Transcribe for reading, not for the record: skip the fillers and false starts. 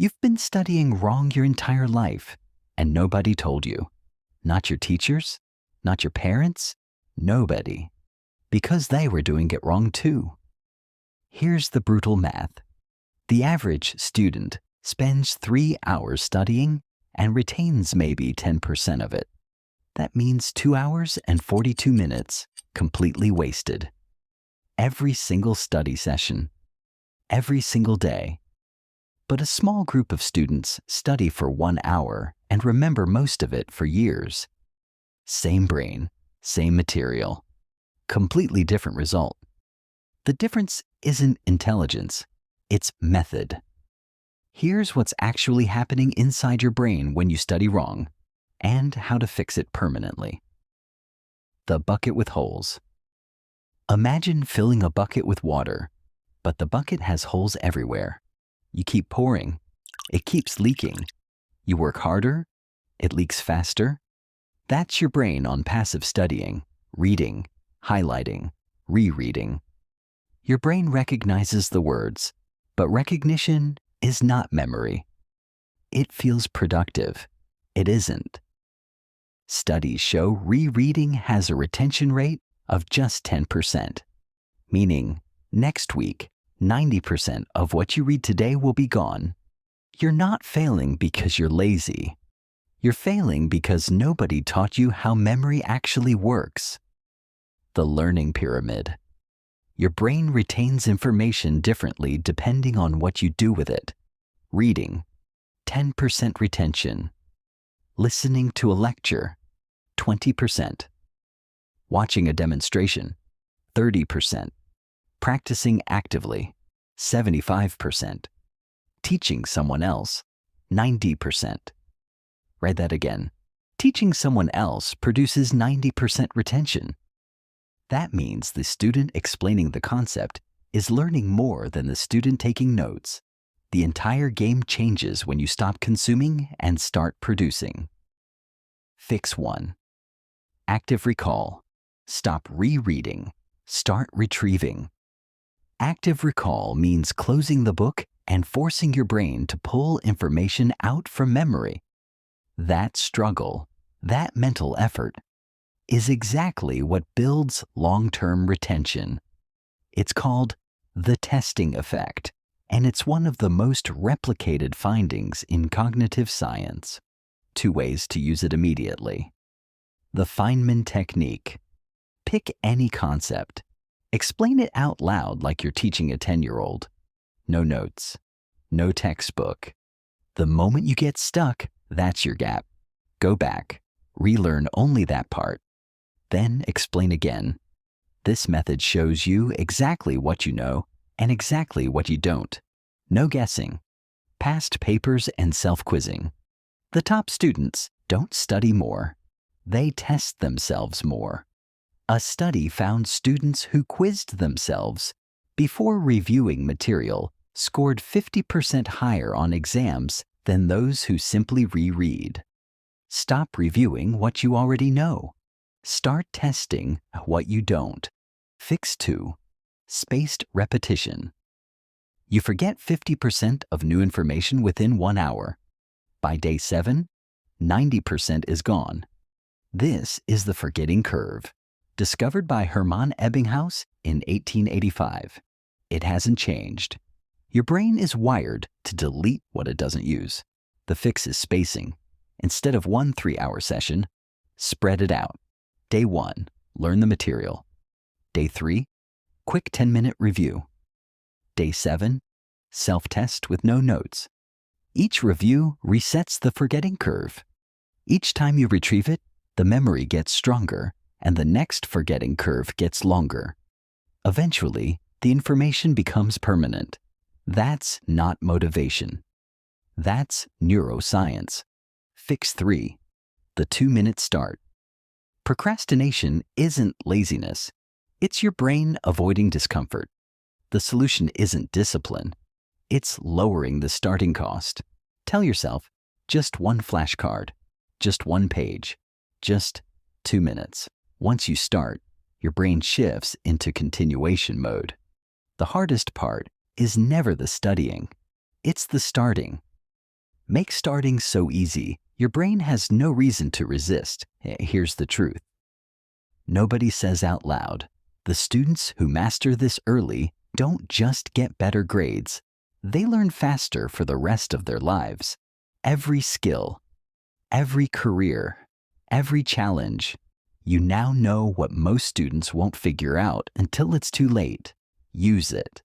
You've been studying wrong your entire life, and nobody told you. Not your teachers, not your parents, nobody. Because they were doing it wrong too. Here's the brutal math. The average student spends 3 hours studying and retains maybe 10% of it. That means 2 hours and 42 minutes completely wasted. Every single study session, every single day. But a small group of students study for 1 hour and remember most of it for years. Same brain, same material, completely different result. The difference isn't intelligence, it's method. Here's what's actually happening inside your brain when you study wrong, and how to fix it permanently. The bucket with holes. Imagine filling a bucket with water, but the bucket has holes everywhere. You keep pouring, it keeps leaking. You work harder, it leaks faster. That's your brain on passive studying, reading, highlighting, rereading. Your brain recognizes the words, but recognition is not memory. It feels productive. It isn't. Studies show rereading has a retention rate of just 10%, meaning next week, 90% of what you read today will be gone. You're not failing because you're lazy. You're failing because nobody taught you how memory actually works. The learning pyramid. Your brain retains information differently depending on what you do with it. Reading, 10% retention. Listening to a lecture, 20%. Watching a demonstration, 30%. Practicing actively, 75%. Teaching someone else, 90%. Write that again. Teaching someone else produces 90% retention. That means the student explaining the concept is learning more than the student taking notes. The entire game changes when you stop consuming and start producing. Fix 1. Active recall. Stop rereading. Start retrieving. Active recall means closing the book and forcing your brain to pull information out from memory. That struggle, that mental effort, is exactly what builds long-term retention. It's called the testing effect, and it's one of the most replicated findings in cognitive science. 2 ways to use it immediately. The Feynman technique. Pick any concept. Explain it out loud like you're teaching a 10-year-old. No notes. No textbook. The moment you get stuck, that's your gap. Go back. Relearn only that part. Then explain again. This method shows you exactly what you know and exactly what you don't. No guessing. Past papers and self-quizzing. The top students don't study more. They test themselves more. A study found students who quizzed themselves before reviewing material scored 50% higher on exams than those who simply reread. Stop reviewing what you already know. Start testing what you don't. Fix 2. Spaced repetition. You forget 50% of new information within 1 hour. By day 7, 90% is gone. This is the forgetting curve, discovered by Hermann Ebbinghaus in 1885. It hasn't changed. Your brain is wired to delete what it doesn't use. The fix is spacing. Instead of 1 3-hour session, spread it out. Day 1, learn the material. Day 3, quick 10-minute review. Day 7, self-test with no notes. Each review resets the forgetting curve. Each time you retrieve it, the memory gets stronger and the next forgetting curve gets longer. Eventually, the information becomes permanent. That's not motivation. That's neuroscience. Fix 3. The 2-minute start. Procrastination isn't laziness. It's your brain avoiding discomfort. The solution isn't discipline. It's lowering the starting cost. Tell yourself, just 1 flashcard, just 1 page, just 2 minutes. Once you start, your brain shifts into continuation mode. The hardest part is never the studying. It's the starting. Make starting so easy, your brain has no reason to resist. Here's the truth. Nobody says out loud, the students who master this early don't just get better grades. They learn faster for the rest of their lives. Every skill, every career, every challenge, you now know what most students won't figure out until it's too late. Use it.